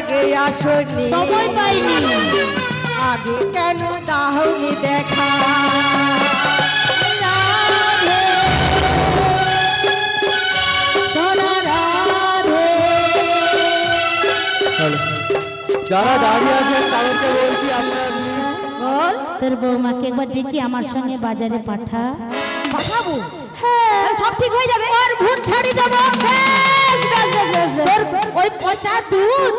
আগে আসনি, সময় পাইনি। আগে কেন দাহনি দেখা। যারা দাঁড়িয়ে আছেন তাদেরকে বলছি আপনারা বল তোর বৌমাকে একবার ডেকে আমার সঙ্গে বাজারে পাঠা। পাঠাবো? হ্যাঁ, সব ঠিক হয়ে যাবে। আর ভূত ছাড়ি দেবো। তোর ওই পচা দুধ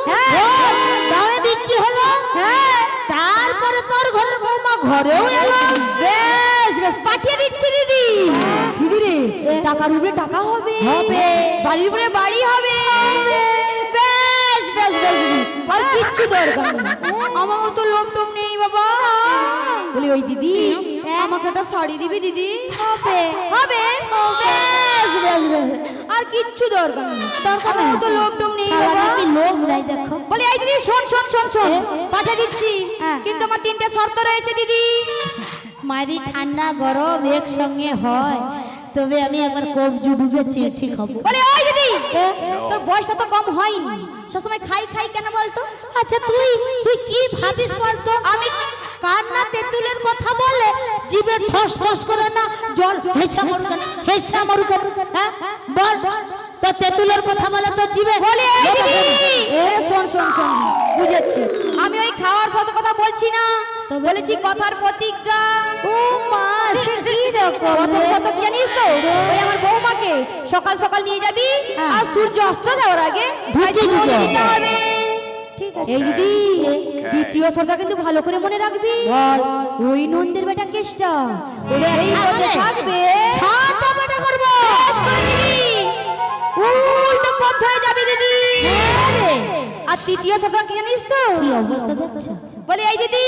দামে বিক্রি হলো, হ্যাঁ তারপরে তোর ঘরের বৌমা ঘরেও এলো। বেশ বেশ পাঠিয়ে দিচ্ছি দিদি। দিদি রে, টাকার উপরে টাকা হবে, হবে। বাড়ির উপরে বাড়ি হবে। বেশ বেশ বেশ দিদি, আর কিচ্ছু দরকার নেই। আমার মতো লোভ টোপ নেই বাবা। বলি ওই দিদি আমাকে একটা শাড়ি দিবি দিদি? হবে হবে বেশ বেশ বেশ, আর কিচ্ছু দরকার নেই। আমার মতো লোভ টোপ নেই বাবা। কি লোক নাই দেখো। বলি এই দিদি শোন শোন শোন শোন, পাঠিয়ে দিচ্ছি, হ্যাঁ। কিন্তু আমার 3টে শর্ত রয়েছে দিদি। মারি ঠান্ডা গরম একসঙ্গে হয়, তবে আমি একবার কবজি ডুবে চিঠি খাবো। বলে ওই দিদি তোর বয়সটা তো কম হয়নি, সবসময় খাই খাই কেন বলতো? আচ্ছা তুই তুই কি ভাবিস বলতো? আমি কান্না তেঁতুলের কথা বলে জিভে ঠস ঠস করে না জল হেসা মরুক, হেসা মরুক। হ্যাঁ বল, তো তেঁতুলের কথা বলে তো জিভে। বলে এই দিদি শোন শোন শোন, বুঝেছি আমি ওই খাওয়ার সাথে কথা বলছি না, বলেছি কথার প্রতিজ্ঞা। ও মা, সে কি রকম কথার সাথে কি জানিস তো? ওই আমার বৌমাকে সকাল সকাল নিয়ে যাবি, আর সূর্য অস্ত যাওয়ার আগে ঢুকিয়ে ঢুকিয়ে দিতে দিতে হবে। ঠিক আছে। এই দিদি দ্বিতীয় শর্তটা কিন্তু ভালো করে মনে রাখবি। ওই নন্দের বেটা কেষ্টা ওরে এই পথে থাকবে, ছাটা বেটা করবো। বেশ করে দিবি, উল্টো পথ হয়ে যাবে দিদি। হ্যাঁ রে, আর তৃতীয় শর্ত কি জানিস তো? কি অবস্থা দেখছো? বলে এই দিদি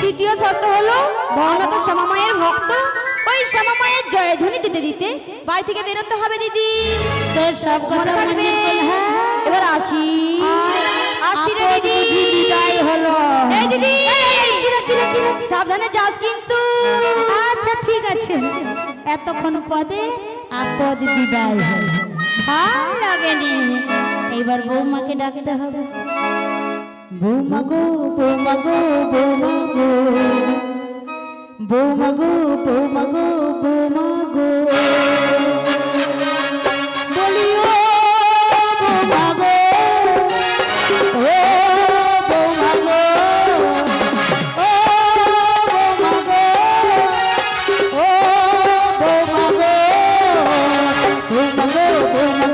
দ্বিতীয় শর্ত হলো আমরা তো শ্যামা মায়ের ভক্ত, ওই শ্যামা মায়ের জয়ধ্বনি দিতে দিতে বাড়ি থেকে বেরোতে হবে দিদি। তোর সব মনে কথা থাকবে? হ্যাঁ। এবার আসি আসি রে দিদি। বিদায় হলো। এই দিদি সাবধানে যাস কিন্তু। আচ্ছা ঠিক আছে, এতক্ষণ পদে আপদ বিদায় হল, ভাল লাগেনি। এইবার বৌমাকে ডাকতে হবে। বৌমা গো বৌমা গো বৌমা গো, বৌমা গো বৌমা গো বৌমা গো, বলিও বৌমা গো, ও বৌমা গো, ও বৌমা গো, ও বৌমা গো, বৌমা গো বৌমা গো বৌমা গো,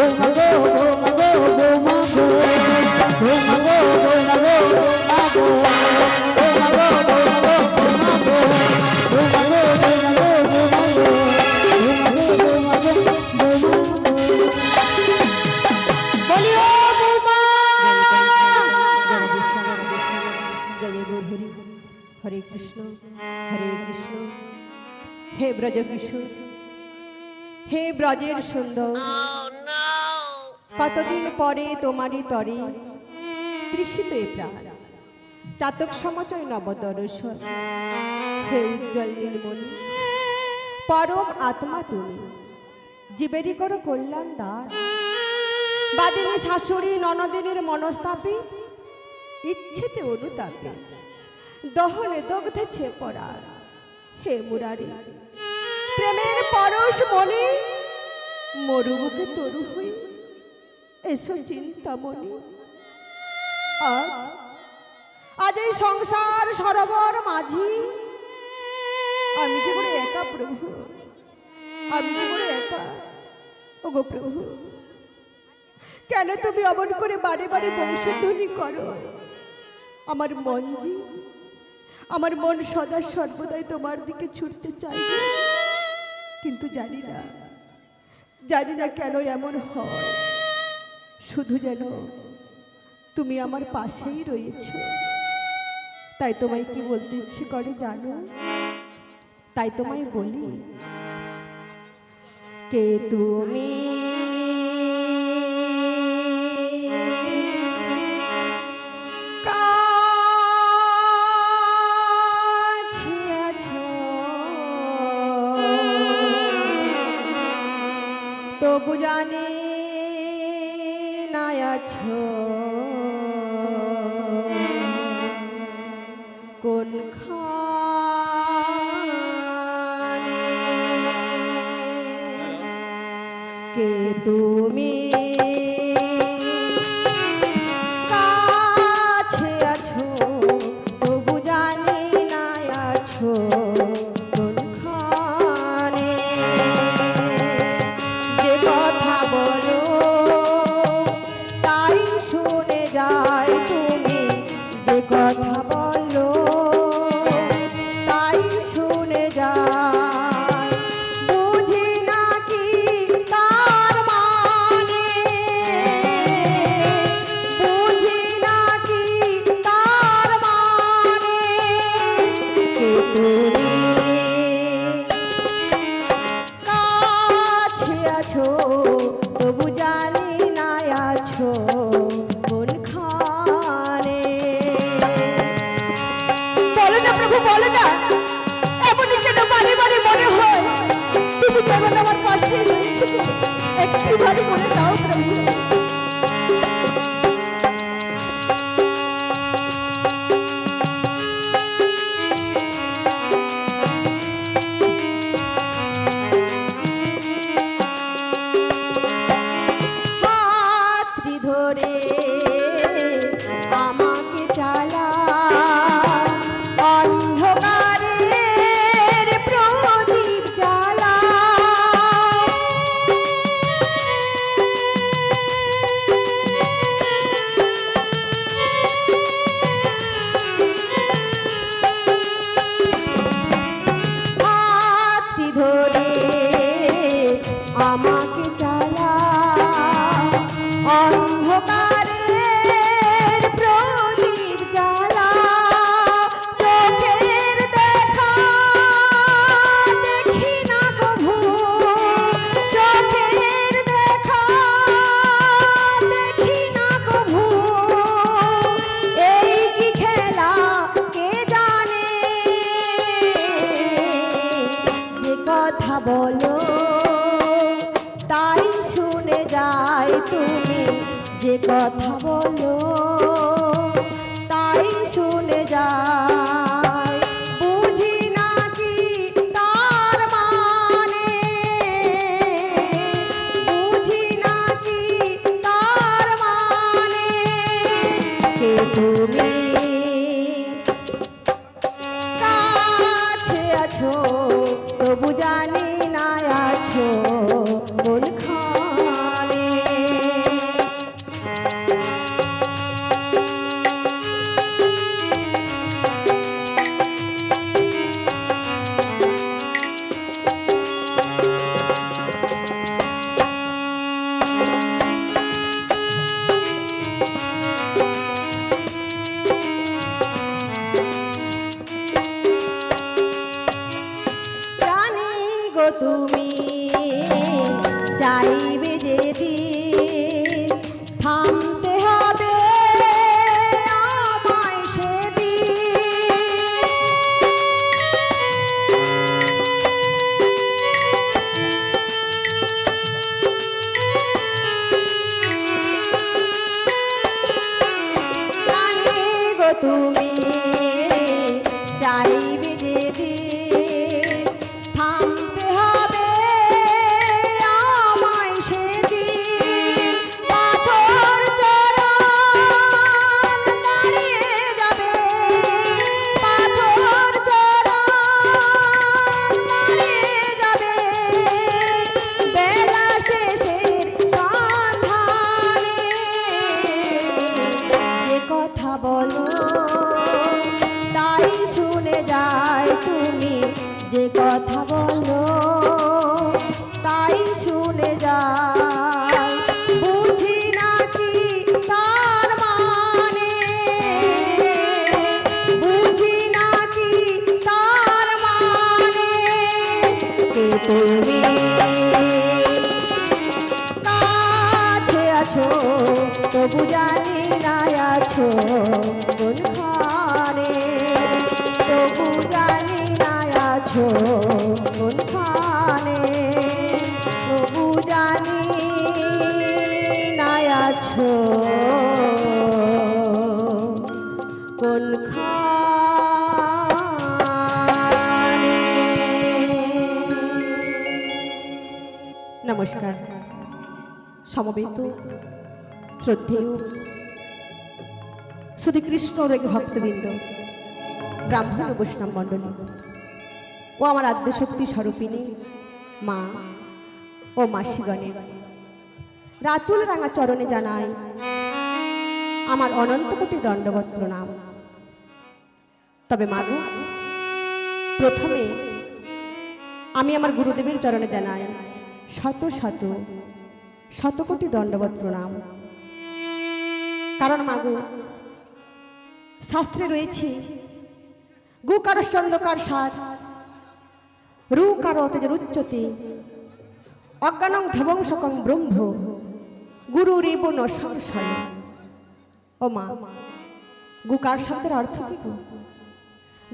বৌমা গো বৌমা গো বৌমা গো, বৌমা গো বৌমা গো বৌমা গো, বৌমা গো বৌমা গো বৌমা গো, বৌমা গো বৌমা গো বৌমা গো, বৌমা গো বৌমা গো বৌমা গো। বলিও বৌমা। হরে কৃষ্ণ হরে কৃষ্ণ। হে ব্রজ কিশোর, হে ব্রজের সুন্দর, কতদিন পরে তোমারই তরে তৃষিত এ প্রাণ, চাতক সমচয় নবদর্শন। হে উজ্জ্বল নীলমণি, পরম আত্মা তুমি, জীবেরই করো কল্যাণ দ্বার। বাদিনী শাশুড়ি ননদিনীর মনস্তাপে, ইচ্ছেতে অনুতাপে, দহনে দগ্ধেছে পরার। হে মুরারি, প্রেমের পরশ মনে, মরুমুখে তরু হয়ে এসো চিন্তামণি। আজ আজ এই সংসার সরোবর মাঝি আমি যে বড় একা প্রভু, আমি যে বড় একা। ওগো প্রভু, কেন তুমি অমন করে বারে বারে বংশধ্বনি করো? আমার মন জি, আমার মন সদা সর্বদাই তোমার দিকে ছুটতে চাই, কিন্তু জানি না কেন এমন হয়। শুধু যেন তুমি আমার পাশেই রয়েছ, তাই তোমায় কি বলতে ইচ্ছে করে জানো? তাই তোমায় বলি, কে তুমি কাছে আছো, তবু জানি না আছো কোনখানে কে তুমি কাছে আছো তবু জানি না আছো কোনখানে যে কথা বলো তাই শুনে যায় তুমি যে কথা বলো তাই শুনে যায় বুঝি না কি তার মানে বুঝি না কি তার মানে কে তুমি কাছে আছো তবু জানি না আছো কোনখানে বলো না প্রভু বলো না এমনই কেন বারে বারে মনে হয় তুমি যেমন আমার পাশে রয়েছো একটি বার বলে দাও প্রভু হাতটি ধরে আমাকে চালা অন্ধকারের প্রদীপ জ্বালা হাতটি ধরে আমাকে চালা অন্ধকারের প্রদীপ জ্বালা চোখের দেখা দেখি না কভু চোখের দেখা দেখি না কভু এই কি খেলা কে জানে যে কথা বলো তাই শুনে যায় তুমি যে কথা বলো তাই শুনে যায় বুঝি না কি তার মানে বুঝি না কি তার মানে কে তুমি কাছে আছো তবু জানি না আছো কোনখানে জানি গো তুমি চাইবে যেদিন থামতে হবে আমায় সেদিন জানি গো তুমি চাইবে যেদিন থামতে হবে আমায় সেদিন পাথর চরণ দাঁড়িয়ে যাবে পাথর চরণ দাঁড়িয়ে যাবে বেলা শেষের সন্ধানে যে কথা বলো তাই শুনে যা নমস্কার। সমবেত শ্রদ্ধেয় শুধু কৃষ্ণ রেগে ভক্তবৃন্দ, ব্রাহ্মণ ও বৈষ্ণব মণ্ডলী ও আমার আদ্যশক্তি স্বরূপিণী মা ও মাসিগণের রাতুল রাঙা চরণে জানাই আমার অনন্ত কোটি দণ্ডবত প্রণাম। তবে মাগো, প্রথমে আমি আমার গুরুদেবের চরণে জানাই শত শত শতকোটি দণ্ডবত প্রণাম। কারণ মাগো, শাস্ত্রে রয়েছে গুকার চন্দ্রকার সার রুকার অতেজের উচ্চতে অজ্ঞানং ধবংসকং ব্রহ্ম গুরু রেব ন সংশয়। ও মা, গুকার শব্দের অর্থ কি গো?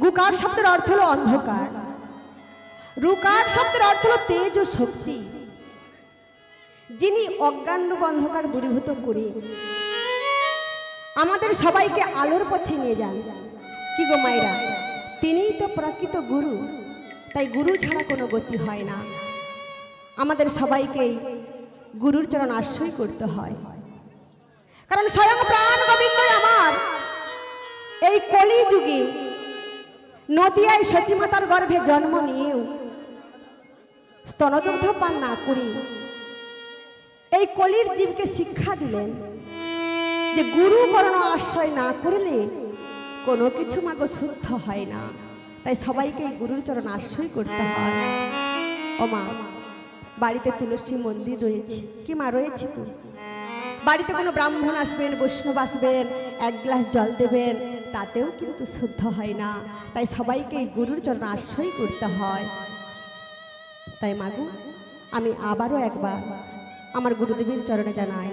গুকার শব্দের অর্থ হলো অন্ধকার, রুকার শব্দের অর্থ হলো তেজ ও শক্তি। যিনি অজ্ঞান রূপ অন্ধকার দূরীভূত করে আমাদের সবাইকে আলোর পথে নিয়ে যান, কি গো মায়েরা, তিনিই তো প্রকৃত গুরু। তাই গুরু ছাড়া কোনো গতি হয় না। আমাদের সবাইকেই গুরুর চরণ আশ্রয় করতে হয়। কারণ স্বয়ং প্রাণ গোবিন্দই আমার এই কলি যুগে নদিয়ায় সচিমাতার গর্ভে জন্ম নিয়েও স্তনদুগ্ধ পান না করে এই কলির জীবকে শিক্ষা দিলেন যে গুরু বর্ণ আশ্রয় না করলে কোনো কিছু মাগো শুদ্ধ হয় না। তাই সবাইকে এই গুরুর চরণ আশ্রয় করতে হয়। ও মা, বাড়িতে তুলসী মন্দির রয়েছে কি মা? রয়েছে তো। বাড়িতে কোনো ব্রাহ্মণ আসবেন, বৈষ্ণব আসবেন, এক গ্লাস জল দেবেন, তাতেও কিন্তু শুদ্ধ হয় না। তাই সবাইকে এই গুরুর চরণ আশ্রয় করতে হয়। তাই মাগো, আমি আবারও একবার আমার গুরুদেবের চরণে জানাই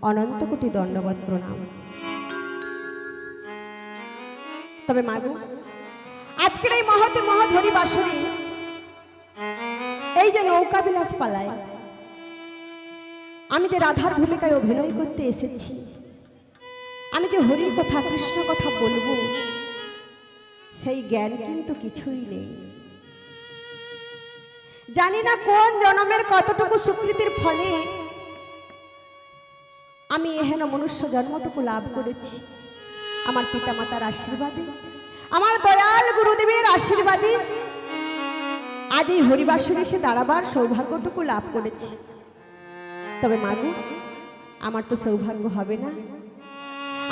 অনন্ত কোটি দণ্ডবত প্রণাম। তবে মাগো, আজকের এই মহতে মহধরি বাসরে এই যে নৌকা বিলাস পালায় আমি যে রাধার ভূমিকায় অভিনয় করতে এসেছি, আমি যে হরি কথা কৃষ্ণ কথা বলবো, সেই জ্ঞান কিন্তু কিছুই নেই। জানি না কোন জন্মের কতটুকু সুকৃতির ফলে আমি এহেন মনুষ্য জন্মটুকু লাভ করেছি। আমার পিতামাতার আশীর্বাদে, আমার দয়াল গুরুদেবের আশীর্বাদে আজ এই হরিবাসরে এসে দাঁড়াবার সৌভাগ্যটুকু লাভ করেছি। তবে মাগো, আমার তো সৌভাগ্য হবে না।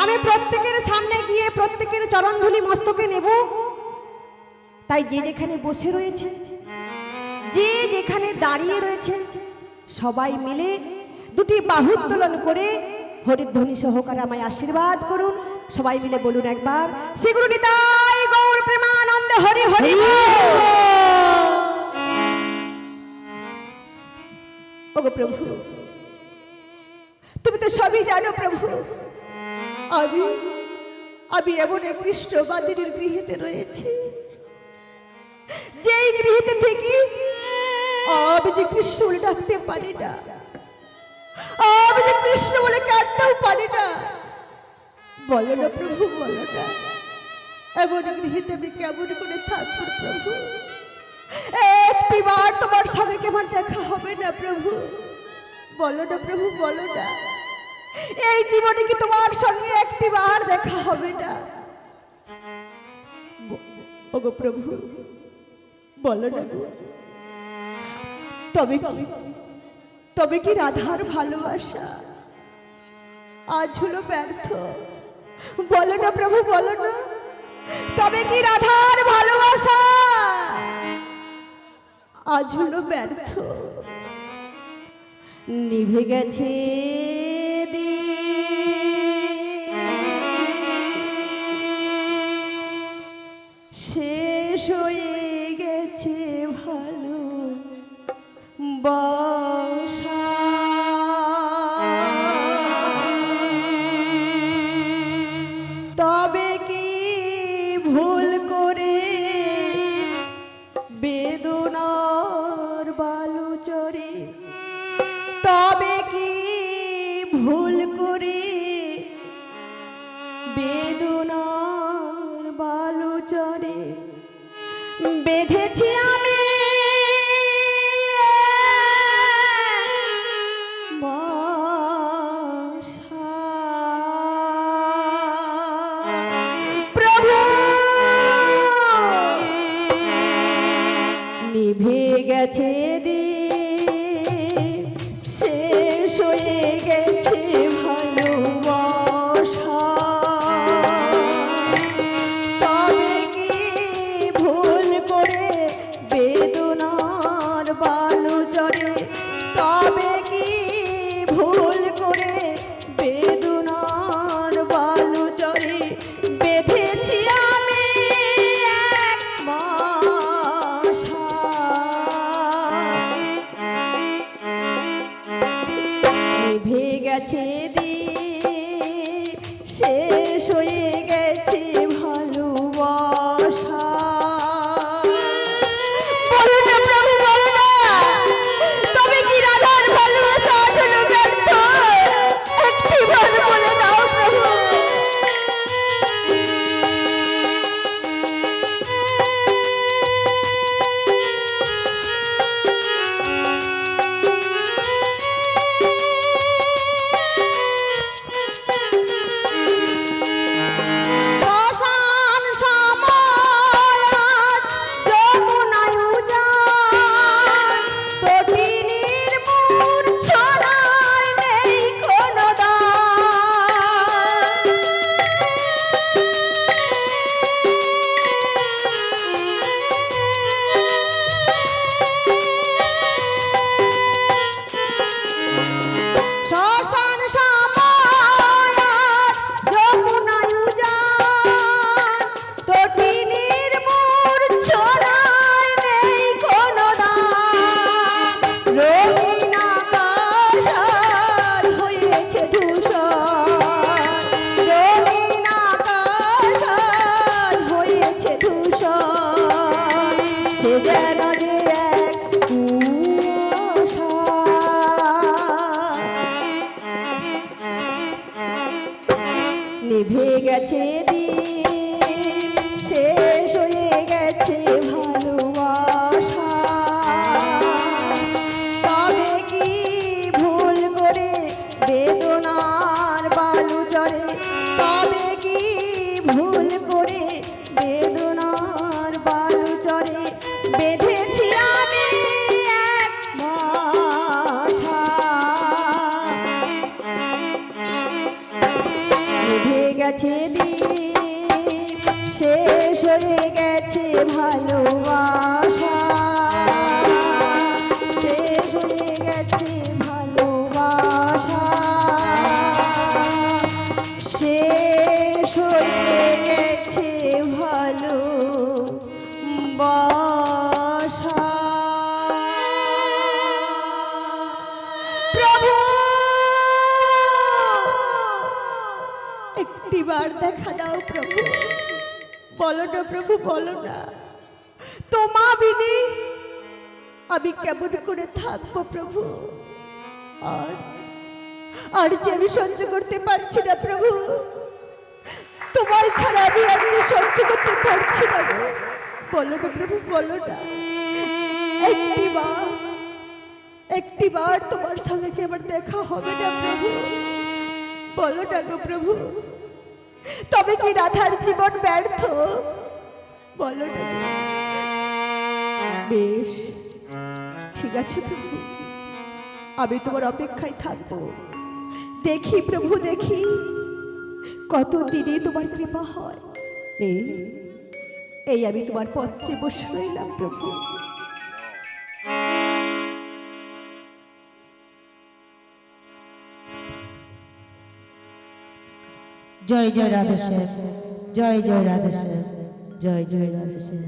আমি প্রত্যেকের সামনে গিয়ে প্রত্যেকের চরণধুলি মস্তকে নেব। তাই যে যেখানে বসে রয়েছে, যে যেখানে দাঁড়িয়ে রয়েছে, সবাই মিলে দুটি বাহু উত্তোলন করে হরিধ্বনি সহকারে আমায় আশীর্বাদ করুন। সবাই মিলে বলুন একবার, শ্রী গুরু নিতাই গৌর প্রেমানন্দে হরি হরি। ওগো প্রভু, তুমি তো সবই জানো প্রভু। আমি এমন এক কৃষ্ণবাদীর গৃহেতে রয়েছি, যেই গৃহেতে থেকে আমি যে কৃষ্ণ বলে ডাকতে পারি না, আমি যে কৃষ্ণ বলে কাঁদতেও পারি না। বলো না প্রভু, বলো না, এমন গৃহেতে আমি কেমন করে থাকবো প্রভু? একটিবার তোমার সঙ্গে কেমন দেখা হবে না প্রভু? বলো না প্রভু, বলো না, এই জীবনে কি তোমার সঙ্গে একটিবার দেখা হবে না? ওগো প্রভু, বলো না গো। তবে কি রাধার ভালোবাসা আজ হলো ব্যর্থ? বলো না প্রভু, বলো না, তবে কি রাধার ভালোবাসা আজ হলো ব্যর্থ? নিভে গেছে শেষ হয়ে গেছে ভালো বাসা। তবে কি ভুল করে বেদনার বালু চরে, তবে কি ভুল করে বেদনার বালু চরে বেঁধেছি আমি গেছে দিন শেষ হয়ে গেছে ভালোবাসা তবে কি ভুল করে বেদনার বালু জড়ে তবে কি ভুল করে বেদনার বালু জড়ে বেঁধেছি আমি এক বাসা নিভে গেছে দিন শেষ হয়ে গেছে ভালোবাসা বলো না প্রভু বলো না তবে কি রাধার ভালোবাসা ছিল ব্যর্থ একটি বার বলে দাও প্রভু শ্মশান সমাজ যমুনায় উজান তটিনীর মূর্ছনায় নেই কোনো দান শ্মশান সমাজ যমুনায় উজান তটিনীর মূর্ছনায় নেই কোনো দান রঙিন আকাশ আজ হয়েছে ধূসর রঙিন আকাশ আজ হয়েছে ধূসর সে যেন যে এক নিভে গেছে দিন শেষ হয়ে গেছে ভালোবাসা তবে কি ভুল করে বেদনার বালু জড়ে তবে কি ভুল করে বেদনার বালু জড়ে বেঁধেছি আমি এক বাসা নিভে গেছে দিন শেষ হয়ে গেছে ভালোবাসা শেষ হয়ে গেছে ভালোবাসা শেষ হয়ে গেছে ভালোবাসা প্রভু একটিবার দেখা দাও প্রভু বলো না প্রভু বলো না তোমা বিনে আমি কেমন করে থাকবো প্রভু আর আর যে আমি সহ্য করতে পারছি না প্রভু তোমার ছাড়া আমি আর কি সহ্য করতে পারছি না গো বলো না প্রভু বলো না একটিবার তোমার সঙ্গে কি আমার দেখা হবে না প্রভু বলো না গো প্রভু তবে কি রাধার জীবন ব্যর্থ বলো না বেশ ঠিক আছে প্রভু আমি তোমার অপেক্ষায় থাকবো দেখি প্রভু দেখি কত দিনে তোমার কৃপা হয় এই আমি তোমার পত্রে বসে রইলাম প্রভু জয় জয় রাধেশ্যাম জয় জয় রাধেশ্যাম জয় জয় রাধেশ্যাম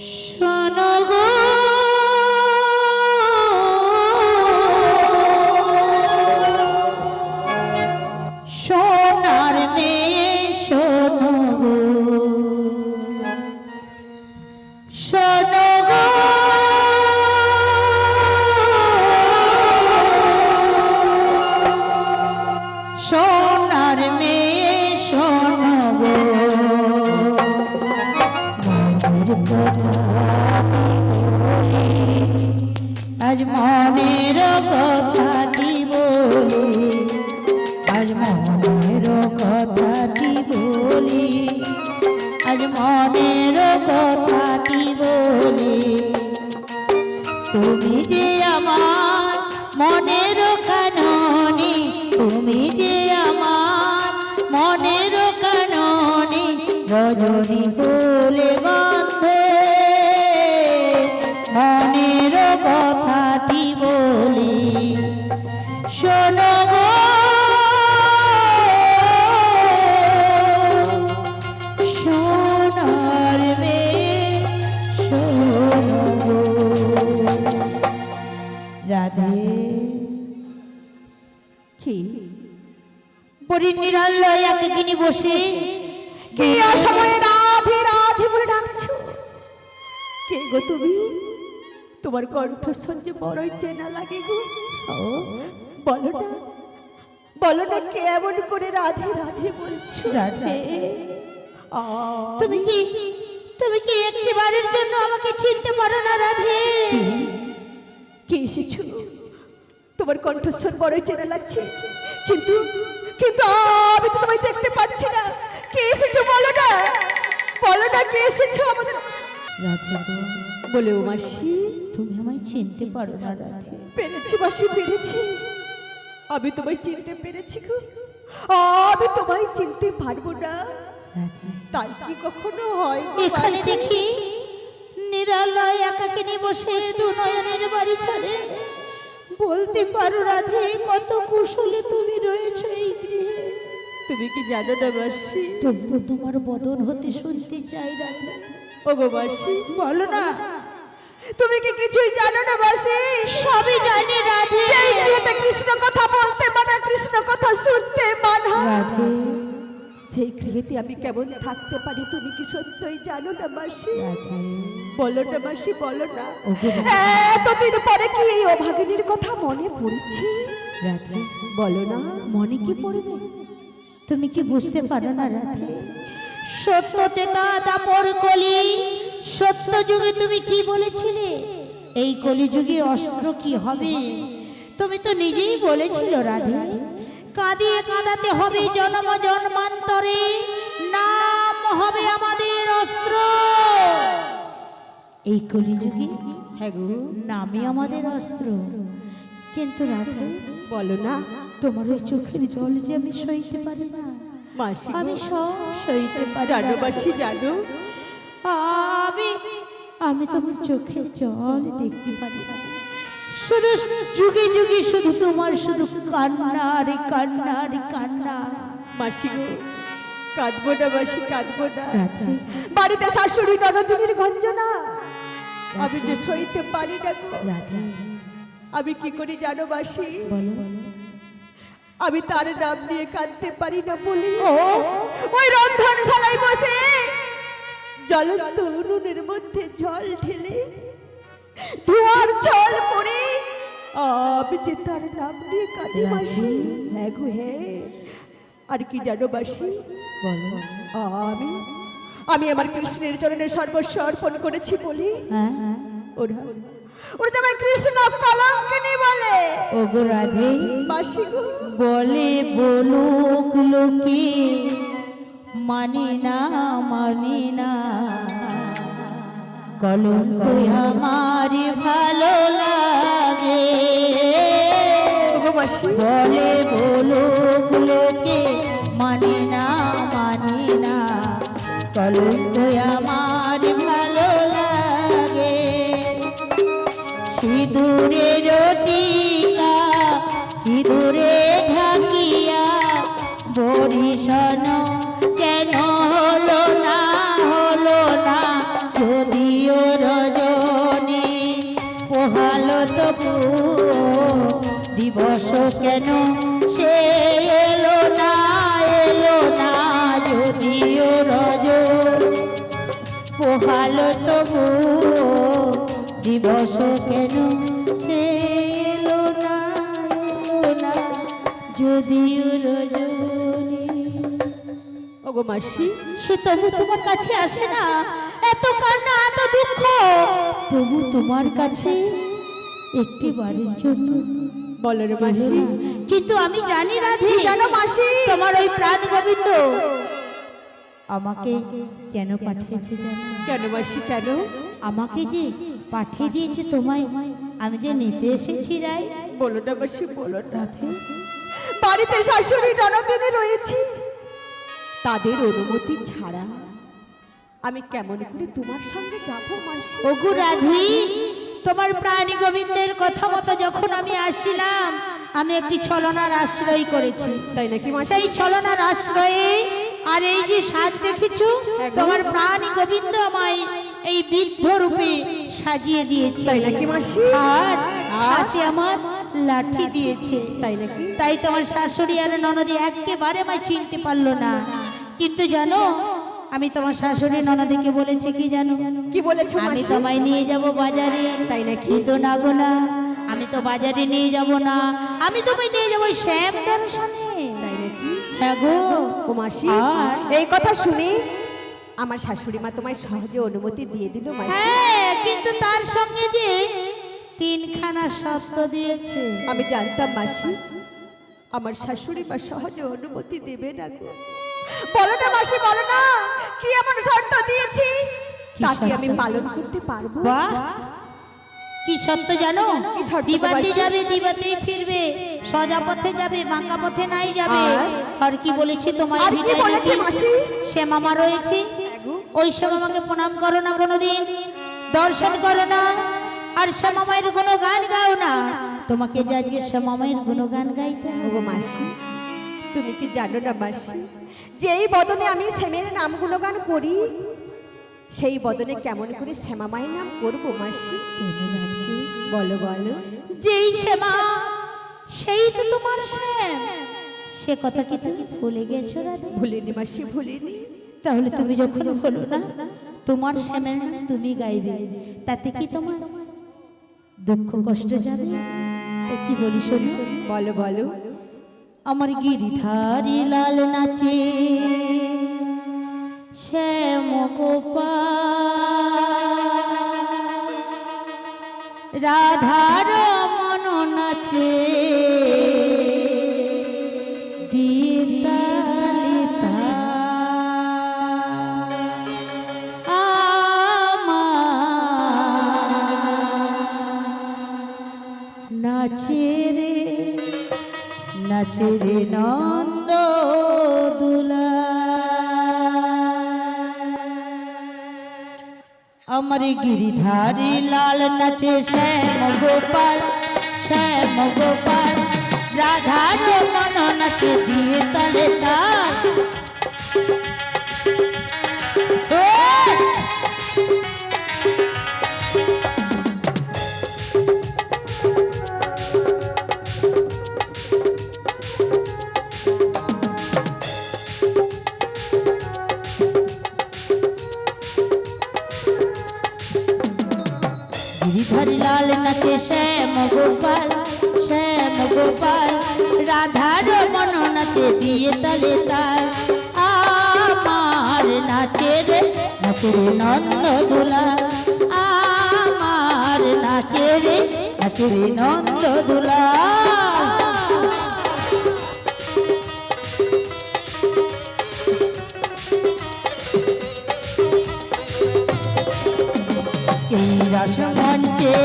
শোনো গো সোনার মেয়ে শোনো গো শোনো গো সোনার মেয়ে শোনো গো আজ মনের কথাটি বলি আজ মনের কথাটি বলি আজ মনের কথাটি বলি যে আমার মনের কাননে, তুমি যে আমার মনের কাননে, রজনী ফুলে বন্ধে মনের কথাটি বলি, শোনো গো, সোনার মেয়ে, শোনো গো। রাধে কি পরি নিরালয় একাকিনী বসে কি অসময়ে রাধে রাধে বলে ডাকছো? কে গো তুমি? তোমার কণ্ঠস্বর যে বড়ই চেনা লাগে গো। বলো না, বলো না, কে এমন করে রাধে রাধে বলছো? রাধে, তুমি কি একটিবারের জন্য আমাকে চিনতে পারো না রাধে? কে এসেছো? তোমার কণ্ঠস্বর বড়ই চেনা লাগছে, কিন্তু কিন্তু আমি তো তোমায় দেখতে পাচ্ছি না। কে এসেছো বলো না, বলো না, কে এসেছো আমাদের? রাধে গো, বলে ও মাসি, তুমি আমায় চিনতে পারো না রাধে? পেরেছি মাসি, পেরেছি। আমি তোমায় চিনতে পেরেছি গো। আমি তোমায় চিনতে পারবো না, রাধে, তাই কি কখনো হয় গো এখানে মাসি? দেখি নিরালয় একাকিনী বসে দু নয়নের বাড়ি ছাড়ে। বলতে পারো রাধে, কত কুশলে তুমি রয়েছো এই গৃহে। তুমি কি জানো না মাসি? তবুও তোমার বদন হতে শুনতে চাই রাধে। ও গো মাসি, বলো না, তুমি কি কিছুই জানো না মাসি? সবই জানি রাধে। যেই গৃহেতে কৃষ্ণ কথা বলতে মানা, কৃষ্ণ কথা শুনতে মানা, রাধে, সেই গৃহেতে আমি কেমন থাকতে পারি তুমি কি সত্যই জানো না মাসি? রাধে, বলো না মাসি, বলো না। ওগো এতদিন পরে কি এই অভাগিনীর কথা মনে পড়েছে? রাধে, বলো না। মনে কি পড়বে? তুমি কি বুঝতে পারো না রাধে? সত্যতে দাপর কলি, সত্য যুগে তুমি কি বলেছিলে? এই কলিযুগে অস্ত্র কি হবে? তুমি তো নিজেই বলেছিল রাধে, কাঁদিয়ে কাঁদাতে হবে জন্ম জন্মান্তরে, নাম হবে আমাদের অস্ত্র। এই কলিযুগে হ্যাঁ গো, নামই আমাদের অস্ত্র। কিন্তু রাধে, বলো না তোমার ওই চোখের জল যে আমি সইতে পারি না, মাসি। আমি সব সইতে পারি জানো না। মাসি, জানো আমি তোমার চোখের জল দেখতে পারি না। শুধু যুগে যুগে শুধু তোমার শুধু কান্না আর কান্না আর কান্না। মাসি গো, কাঁদবো না মাসি, কাঁদবো না। রাধে, বাড়িতে শাশুড়ি ননদিনীর গঞ্জনা আমি যে সইতে পারি না গো। রাধে, আমি কি করি জানো মাসি? বলো। আমি তার নাম নিয়ে কাঁদতে পারি না বলি ওই রন্ধনশালায় বসে জ্বলন্ত উনুনের মধ্যে জল ঢেলে ধোঁয়ার জল করে আমি যে তার নাম নিয়ে কাঁদি মাসি। হ্যাঁ গো, হ্যাঁ। আর কি জানো মাসি? বলো। আমি আমি আমার কৃষ্ণের চরণে সর্বস্ব অর্পণ করেছি বলি হ্যাঁ, ওরা ওরা তো আমায় কৃষ্ণ কলঙ্কিনী বলে। ওগো রাধে, মাসি গো, বলে বলুক লোকে, মানি না মানি না, কলঙ্ক আমার ভালো লাগে। ওগো মাসি, বলে বলুক লোকে, মানি না মানি না, কলঙ্ক আমার ভালো লাগে। সিঁদুরের টিকা সিঁদুরে ঢাকিয়া বরিশন কেন হলো না, হলো না, যদিও রজনী পোহালো তবু দিবস কেন সে এলো না, এলো না, যদিও রজনী পোহালো তবু দিবস কেন সে এলো না, এলো না, যদিও রজনী। ওগো মাসি, সে তবু তোমার কাছে আসে না, এত কান্না এত দুঃখ, তবু তোমার কাছে একটি বারের জন্য বলো রে মাসি। কিন্তু আমি জানি রাধে, জানো মাসি, তোমার ওই প্রাণ গোবিন্দ আমাকে কেন পাঠিয়েছে জানো? কেন মাসি, কেন? আমাকে যে পাঠিয়ে দিয়েছে তোমায় আমি যে নিতে এসেছি রাই। বলো না মাসি, বলো না। বাড়িতে শাশুড়ি ননদিনী রয়েছি, তাদের অনুমতি ছাড়া আমি কেমন করে তোমার সঙ্গে যাবো মাসি? ওগো রাধি, তোমার প্রাণী গোবিন্দের কথা মতো যখন আমি আসছিলাম, আমি একটি ছলনার আশ্রয় করেছি। তাই নাকি মাসি? সেই ছলনার আশ্রয়ে আর এই যে সাজ দেখেছো, তোমার প্রাণী গোবিন্দ আমায় এই বৃদ্ধ রূপে সাজিয়ে দিয়েছে। তাই নাকি মাসি? আর হাতে আমার লাঠি দিয়েছে। তাই নাকি? তাই তোমার শাশুড়ি আর ননদি একেবারে আমায় চিনতে পারলো না। কিন্তু জানো, আমি তোমার শাশুড়ি ননদিকে বলেছি কি জানো? কি বলেছো আমি মাসি? তোমায় নিয়ে যাব বাজারে। তাই নাকি? কিন্তু না গো না, আমি তো বাজারে নিয়ে যাব না, আমি তোমায় নিয়ে যাবো শ্যাম দর্শনে। তাই নাকি? হ্যাঁ গো। ও মাসি, আর? এই কথা শুনে আমার শাশুড়ি মা তোমায় সহজে অনুমতি দিয়ে দিল মাসি। হ্যাঁ, কিন্তু তার সঙ্গে যে তিনখানা শর্ত দিয়েছে। আমি জানতাম মাসি, আমার শাশুড়ি মা সহজে অনুমতি দেবে না গো। বলো না মাসি, বলো না, কি এমন শর্ত দিয়েছি তা কি আমি শর্ত? পালন করতে পারবো? বাহ, কি সত্য জানো? কি শর্ত দিবাতে বাবাসি? যাবে, দিবাতেই ফিরবে, সোজা পথে যাবে, বাঁকা পথে নাই যাবে। আর? আর কি বলেছি তোমার? আর কি বলেছে মাসি? সে মামা রয়েছে, ওই সে মামাকে প্রণাম করো না কোনোদিন, দর্শন করো না, আর সে মামায়ের কোনো গান গাও না। তোমাকে যে আজকে সে মামায়ের গুণগান গাইতে হবে। ও মাসি, তুমি কি জানো না মাসি, যেই বদনে আমি শ্যামের নামগুলো গান করি, সেই বদনে কেমন করে শ্যামা মায়ের নাম করবো মাসি? বলো বলো। যেই শ্যামা সেই তো তোমার শ্যাম, সে কথা কি তুমি ভুলে গেছো রাধে? ভুলিনি মাসি, ভুলিনি। তাহলে তুমি যখন বলো না তোমার শ্যামের নাম তুমি গাইবে, তাতে কি তোমার দুঃখ কষ্ট যাবে? তা কি বলি শোনো, বলো বলো। আমার গিরিধারী লাল নাচে শ্যাম গোপাল, রাধার মন নাচে দিতালি তাল। নাচে রে নন্দ দুলা, আমার গিরিধারী লাল নাচে শ্যাম গোপাল, শ্যাম গোপাল, রাধার মন নাচে দিয়ে তালে তাল। গিরিধারী লাল নাচে শ্যাম গোপাল, শ্যাম গোপাল, রাধার মন নাচে দিয়ে তালে তাল। আমার নাচে রে নন্দ দুলাল, আমার নাচে রে নন্দ দুলাল। এই রাস মঞ্চে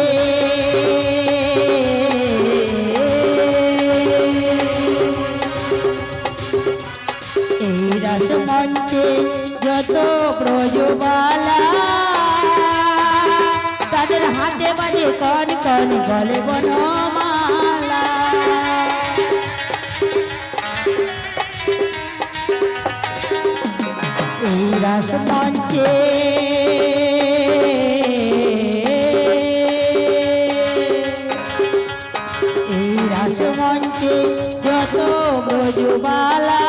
এই রাস মঞ্চে যত ব্রজবালা, তাদের হাতে বাজে কন কন বলে বনমালা। এই রাস মঞ্চে যত ব্রজবালা,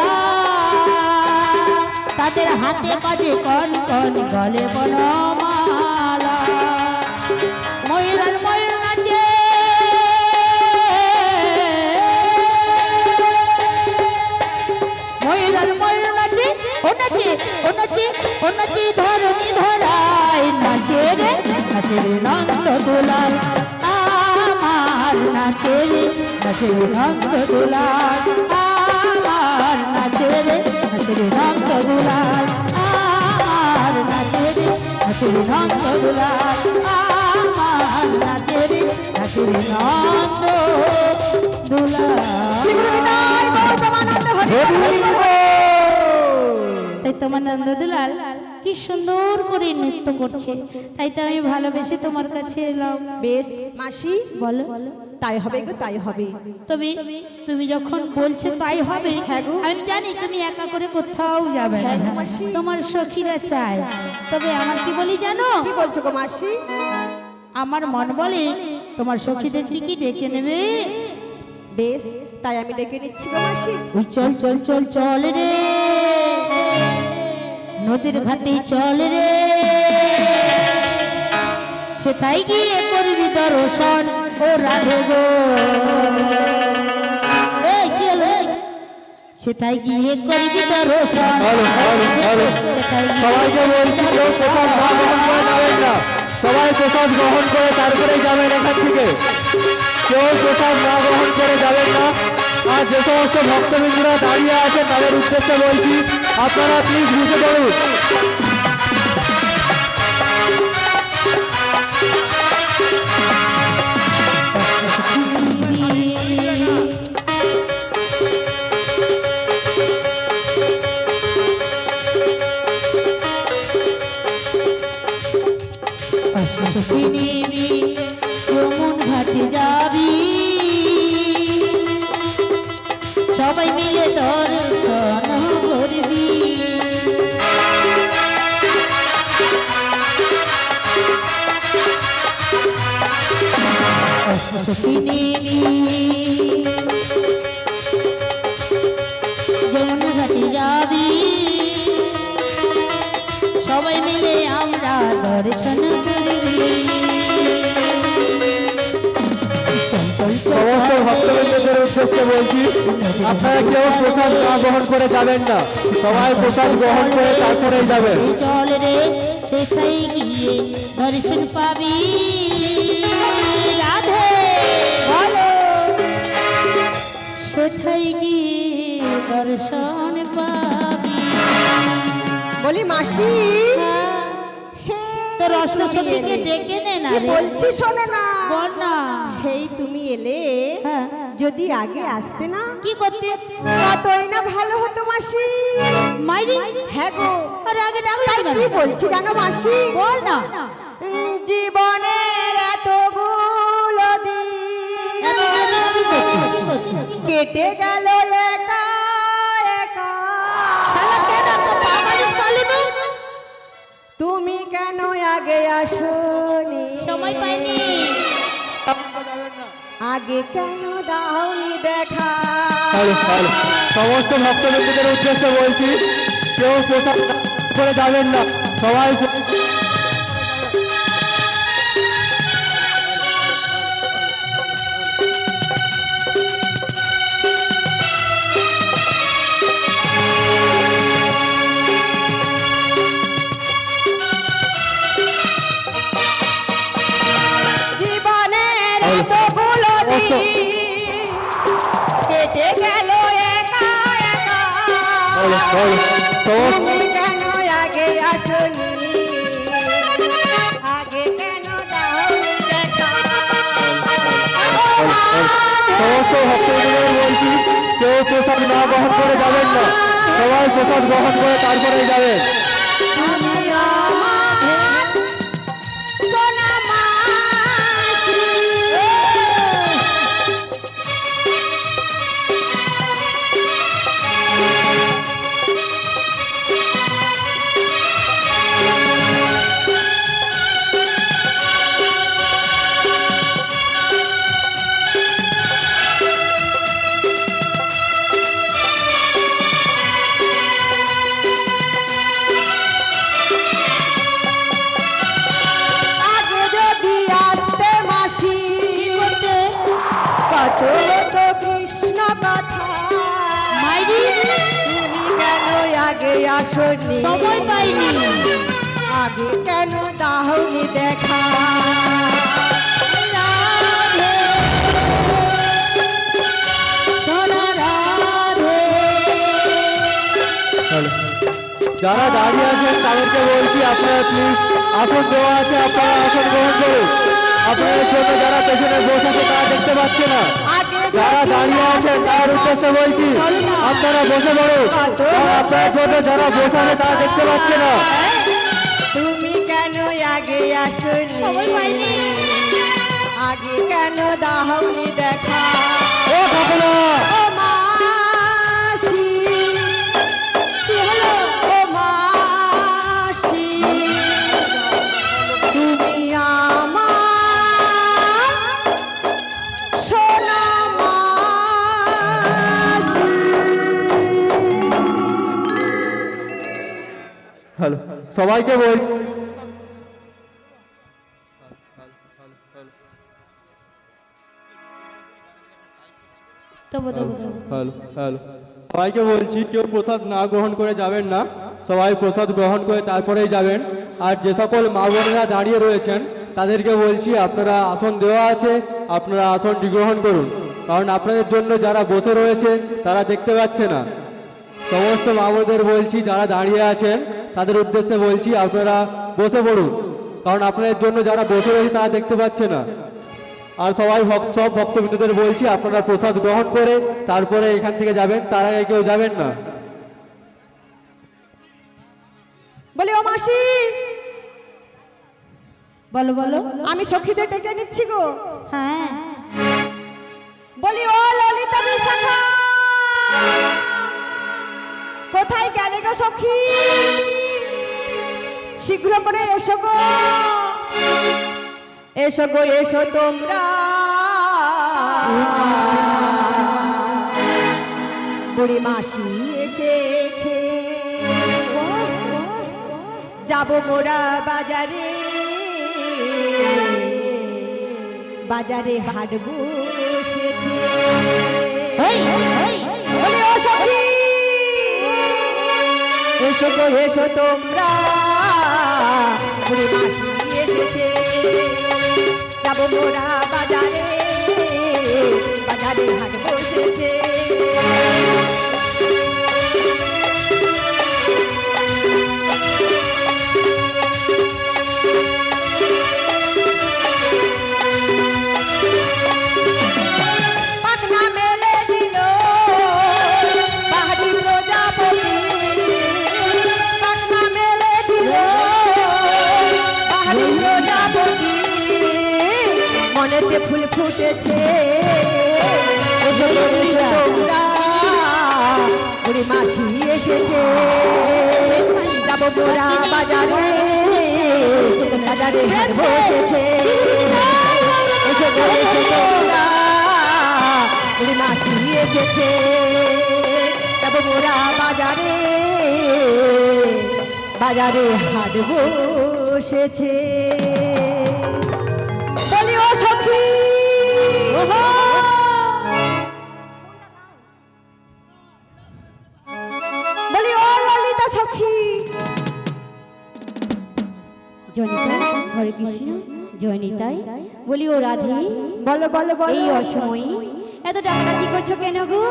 তাদের হাতে বাজে কন কন গলে বনমালা। ময়ূর ময়ূর নাচে, ময়ূর ময়ূর নাচে, ও নাচে ও নাচে ও নাচে ধরণী ধরায়, নাচে রে নন্দ দুলাল। আমার নাচে রে নন্দ দুলাল, আমার নাচে রে নন্দ দুলাল, আমার নাচে রে নন্দ দুলাল, আমার নাচে রে নন্দ দুলা শিবরবিদার গৌর প্রেমানন্দ হরি তাই তোমার নন্দদুলাল কি সুন্দর করে নৃত্য করছে, তাই তো আমি ভালোবেসে তোমার কাছে এলাম। বেশ মাসি বলো তাই হবে গো তাই হবে। তুমি তুমি যখন বলছো তাই হবে, হ্যাঁ গো। আমি জানি তুমি একা করে কোথাও যাবে না, হ্যাঁ গো মাসি। তোমার সখীরা চায়। তবে আমার কি বলি জানো, কি বলছো গো মাসি? আমার মন বলে তোমার সখীদের কি ডেকে নেবে। বেশ তাই আমি ডেকে নিচ্ছি গো মাসি। ওই চল চল চল চল রে নদীর ঘাটে চল রে, সেটাই গিয়ে করবি দর্শন ও রাধে গো। এই কি হলো, এই? সেটাই গিয়ে করবি দর্শন। হ্যালো হ্যালো হ্যালো সবাইকে বলছি কেউ প্রসাদ না গ্রহণ করে যাবেন না, সবাই প্রসাদ গ্রহণ করে তারপরেই যাবেন এখান থেকে। কেউ প্রসাদ না গ্রহণ করে যাবেন না। আর যে সমস্ত ভক্তবৃন্দরা দাঁড়িয়ে আছেন তাদের উদ্দেশ্যে বলছি আপনারা প্লিজ বুঝে পড়ুন। কেমন ঘাটে যাবি, সবাই মিলে দর্শন করবি। যমুনা ঘাটে যাবি, সবাই মিলে আমরা দর্শন করবি। সমস্ত ভক্তবৃন্দদের উদ্দেশ্যে বলছি আপনারা কেউ প্রসাদ না গ্রহণ করে যাবেন না, সবাই প্রসাদ গ্রহণ করে তারপরেই যাবেন। চল রে সেটাই গিয়ে দর্শন পাবি। রাধে বলো, সেটাই গিয়ে দর্শন পাবি। বলি মাসি সে তোর অষ্টসখীকে ডেকে নে না কি রে। বলছি শোনো না। বল না। সেই তুমি এলে হ্যাঁ। যদি আগে আসতে না কি করতে কতই না ভালো হতো মাসি। মাইরি? হ্যাঁ গো। আরে আগে ডাকলাম তাই কেন? কি বলছি জানো মাসি? বল না। জীবনের এতগুলো দিন কেটে গেল একা একা। শালা কেন একটা পাগলিশ পালিনি? তুমি কেন আগে আসোনি? সময় পাইনি। আগে কেন দাওনি দেখা? হ্যালো হ্যালো সমস্ত ভক্তবৃন্দদের উদ্দেশ্যে বলছি কেউ প্রসাদ করে যাবেন না, সবাই জীবনের এতগুলো দিন কেটে গেল একা একা। হ্যালো হ্যালো সমস্ত তুমি কেন আগে আসোনি? আগে কেন দাওনি দেখা? সমস্ত ভক্তবৃন্দদের বলছি কেউ প্রসাদ না গ্রহণ করে যাবেন না, সবাই প্রসাদ গ্রহণ করে তারপরেই যাবেন। তুমি আমার সোনা মাসি। আগে যদি আসতে মাসি কত তো কৃষ্ণ কথা। মাইরি? তুমি কেন আগে আসনি? সময় পাইনি। আগে কেন দাওনি দেখা? রাধে সোনা রাধে। হ্যালো যারা দাঁড়িয়ে আছেন তাদেরকে বলছি আপনারা প্লিজ আসন দেওয়া আছে, আপনারা আসন গ্রহণ করুন। আপনাদের জন্য যারা পেছনে বসে আছে তারা দেখতে পাচ্ছে না, যারা দাঁড়িয়ে আছেন তার উদ্দেশ্যে বলছি আপনারা বসে পড়ুন। আর আপনাদের জন্য যারা বসে আছে তারা দেখতে পাচ্ছে না। তুমি কেন আগে আসনি, আগে কেন দাহনি দেখা, ও ঠাকুরা, ও মাসি, কি হলো? ও মাসি, তুমি আমার সোনা মাসি। হ্যালো, সবাইকে বল তবু তবু তবু হ্যালো হ্যালো সবাইকে বলছি কেউ প্রসাদ না গ্রহণ করে যাবেন না, সবাই প্রসাদ গ্রহণ করে তারপরেই যাবেন। আর যে সকল মা বোনেরা দাঁড়িয়ে রয়েছেন তাদেরকে বলছি আপনারা আসন দেওয়া আছে, আপনারা আসনটি গ্রহণ করুন, কারণ আপনাদের জন্য যারা বসে রয়েছে তারা দেখতে পাচ্ছে না। সমস্ত মা বোনদের বলছি যারা দাঁড়িয়ে আছেন তাদের উদ্দেশ্যে বলছি আপনারা বসে পড়ুন, কারণ আপনাদের জন্য যারা বসে রয়েছে তারা দেখতে পাচ্ছে না। আর সবাই সব ভক্তবৃন্দদের বলছি আপনারা প্রসাদ গ্রহণ করে তারপরে এখান থেকে যাবেন, তার আগে কেউ যাবেন না। বলি ও মাসি, বলো বলো। আমি সখীদের ডেকে নিচ্ছি গো। হ্যাঁ, বলি ও ললিতা বিশাখা, কোথায় গেলে গো সখী? শীঘ্র করে এসো গো, এসো গো, এসো তোমরা। বুড়ি মাসি এসেছে, যাবো মোরা বাজারে, বাজারে হাট বসেছে। বলি ও সখী, এসো গো, এসো তোমরা। বুড়ি মাসি এসেছে, যাবো মোরা বাজারে, বাজারে হাট বসেছে। পাখনা মেলে দিল পাহাড়ি প্রজাপতি, পাখনা মেলে দিল পাহাড়ি প্রজাপতি, মনেতে ফুল ফুটেছে। এসো গো, এসো তোমরা, বুড়ি মাসি এসেছে, যাবো মোরা বাজারে, বাজারে হাট বসেছে। এসো গো, এসো তোমরা, বুড়ি মাসি এসেছে, যাবো মোরা বাজারে, বাজারে হাট বসেছে। বলি ও সখী, বলি ও ললিতা সখী, জনিতা, হরে কৃষ্ণ, জয়নিতাই। বলি ও রাধে, বলো বলো বলো। এই অসময়ে এত টাকাটা কি করছো কেন গো?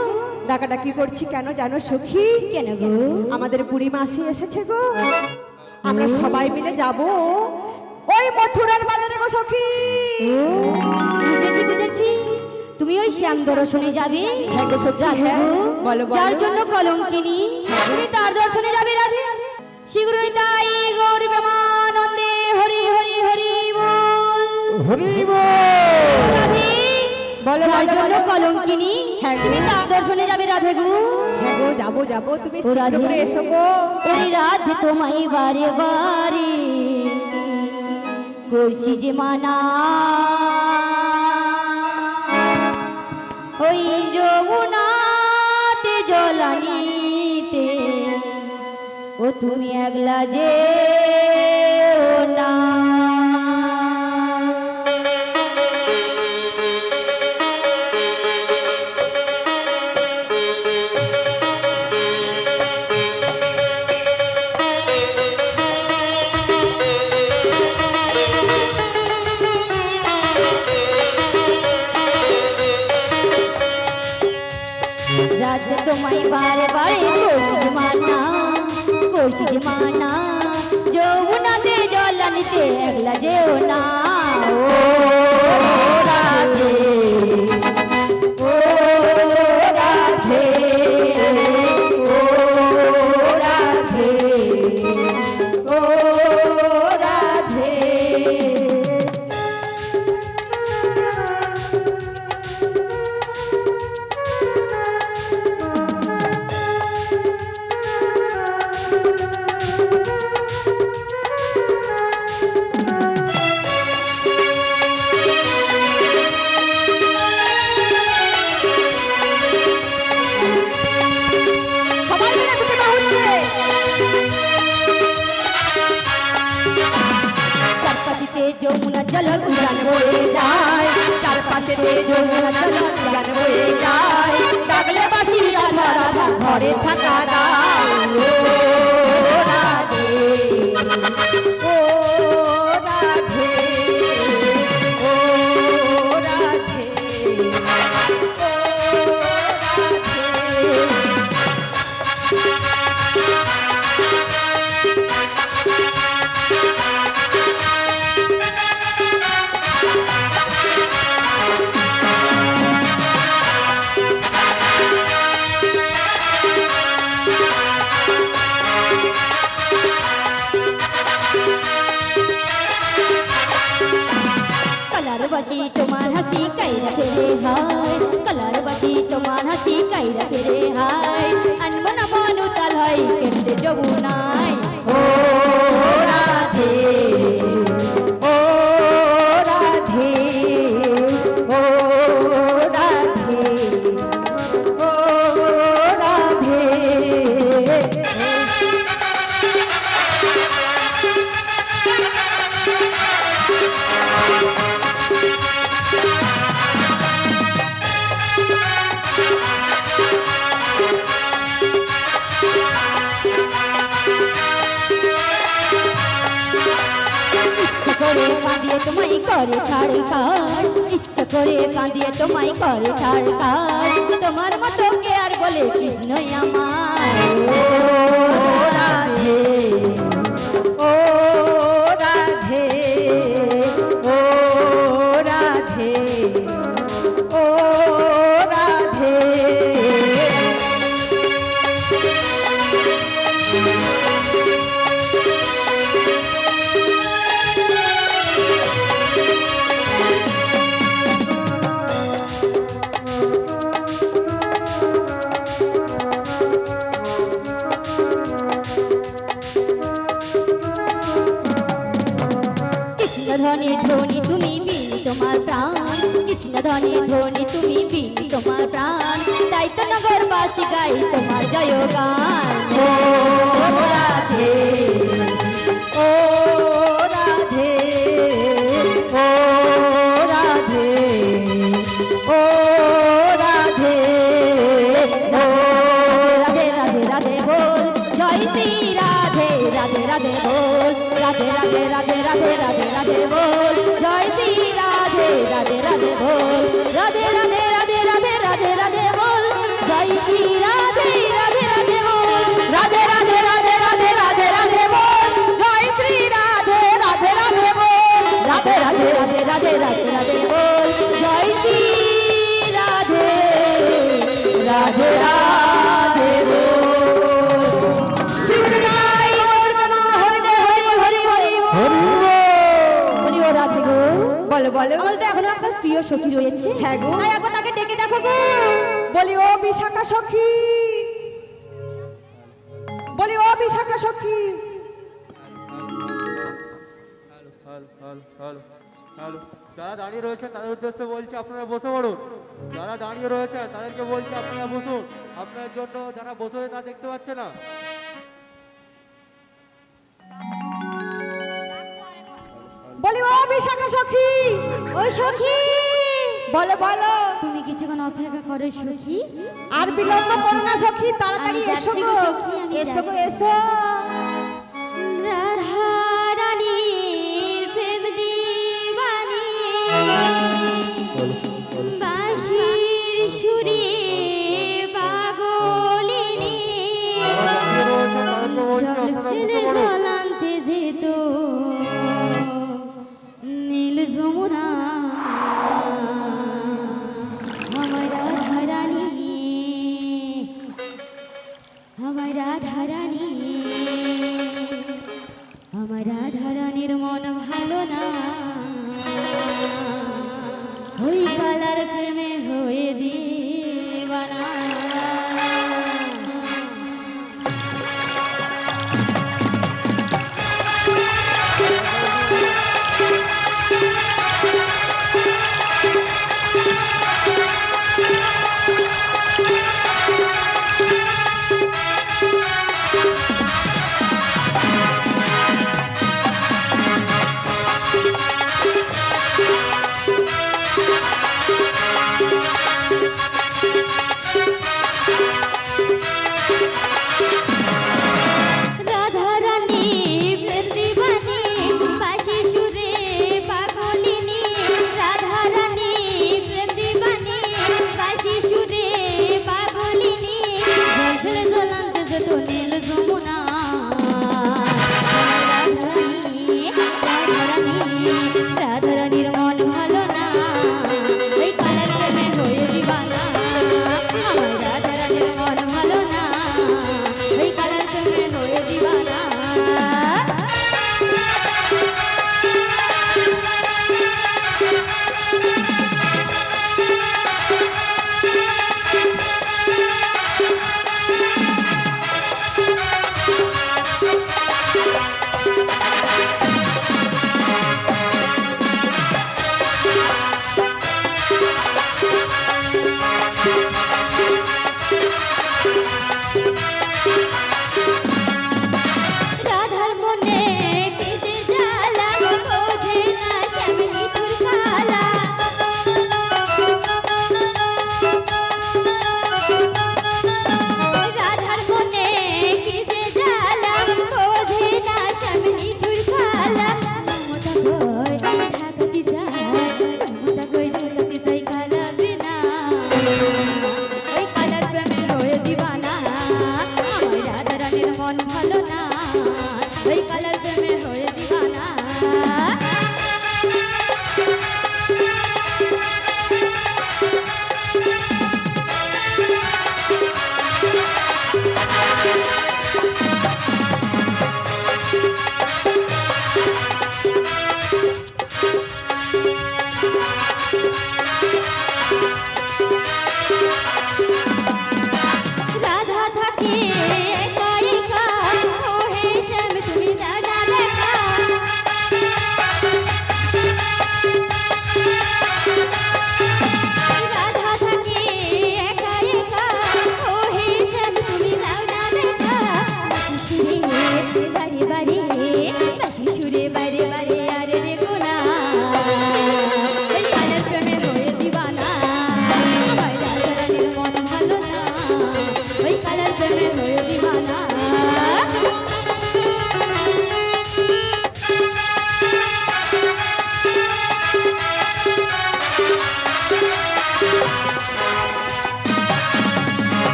ডাকাটা কি করছি কেন জানো সখী? কেন গো? আমাদের বুড়ি মাসি এসেছে গো, আমরা সবাই মিলে যাব ওই মথুরার বাজারে গো সখী। ও, বুঝেছি বুঝেছি, তুমি ওই শ্যাম দর্শনে যাবে? হ্যাঁ গো সখী, রাধে হ্যাঁ। গো, বলো বলো। যার জন্য কলঙ্কিনী, তুমি তার দর্শনে যাবে রাধে। শীঘ্রই তাই গৌর প্রেমানন্দে হরি হরি হরি বল। হরি রাধে, বলো, যার বলো, জন্য বলো। কলঙ্কিনী, হ্যাঁ গো। তুমি তার দর্শনে যাবে রাধে গো। হ্যাঁ গো, যাবো যাবো, তুমি ও শীঘ্র রাধে, করে এসো গো। ওরে রাধে তোমায় বারে বারে করছি যে মানা, ওই যমুনাতে জলানিতে, ও তুমি একলা যে না। রাধে তোমায় বারে বারে করছি যে মানা, করছি যে মানা, যমুনাতে জল আনিতে একলা যেও না। ও যমুনা জল উজান বয়ে যায়, চারপাশে যমুনা জল উজান বয়ে যায়, ডাকলে বাঁশি রাধা রাধা ঘরে থাকা দায়। ও রাধে, ও রাধে, ও রাধে, कलर बची तुम्हार हंसी कैरा तेरे हाय, कलर बची तुम्हार हंसी कैरा तेरे हाय, अनबन बानु तल है केंद्र जमुनाय। ओ राधे, ও রাধে, ও রাধে, ও রাধে। इच्छा करे कांदिए तुम्हारी करे छाड़ काट, इच्छा करे कांदिए तुम्हारी करे छाड़ काट, तुम्हार मतो के आर बोले कृष्ण আমার। ও রাধে, ও রাধে, ও রাধে, ও রাধে। কৃষ্ণ ধনে ধনি তুমি বিনি তোমার প্রাণ, কৃষ্ণ ধনে ধনি তুমি বিনি তোমার প্রাণ, তাই তো নগরবাসী গাই তোমার জয় গান। ও রাধে, ও রাধে, ও রাধে, ও রাধে, ও রাধে রাধে রাধে বল, জয় শ্রী রাধে রাধে রাধে বল, রাধে রাধে রাধে রাধে রাধে রাধে বল, জয় শ্রী রাধে রাধে রাধে বল, রাধে রাধে রাধে রাধে রাধে রাধে বল, জয় শ্রী রাধে রাধে রাধে বল, রাধে রাধে রাধে রাধে রাধে রাধে বল, জয় শ্রী রাধে রাধে রাধে বল, রাধে রাধে রাধে রাধে রাধে রাধে বল, জয় শ্রী রাধে রাধে রাধে বল। শিবনাই বর্মনা হরি হরি হরি হরি বল। বলি ও রাধে গো, বলো বলো। আমাদের তো এখনো একটা প্রিয় সখী রয়েছে। হ্যাঁ গো। তাই একবার তাকে ডেকে দেখো গো। বলি ও বিশাখা সখী, বলি ও বিশাখা সখী। হ্যালো, যারা দাঁড়িয়ে রয়েছে তাদের উদ্দেশ্যে বলছি আপনারা বসে পড়ুন। যারা দাঁড়িয়ে রয়েছে তাদেরকে বলছি আপনারা বসুন। আপনার জন্য যারা বসে তা দেখতে পাচ্ছে না। বলি ও বিশাখা সখী, ও সখী, বলো বলো। তুমি কিছুক্ষণ অপেক্ষা করো সখী। আর বিলম্ব করো না সখী, তাড়াতাড়ি আমি এসো যাচ্ছি গো, গো সখী, আমি এসো গো যাচ্ছি। এসো। রাধা রানীর প্রেম দিবানী, বাঁশির সুরে পাগলিনী, জল ফেলে জলান্তে যেত নীল যমুনা, আমার রাধা রানী, আমার রাধা রানী, আমার রাধা রানীর মন ভালো না, ওই কালার প্রেমে হয়ে দিবানা।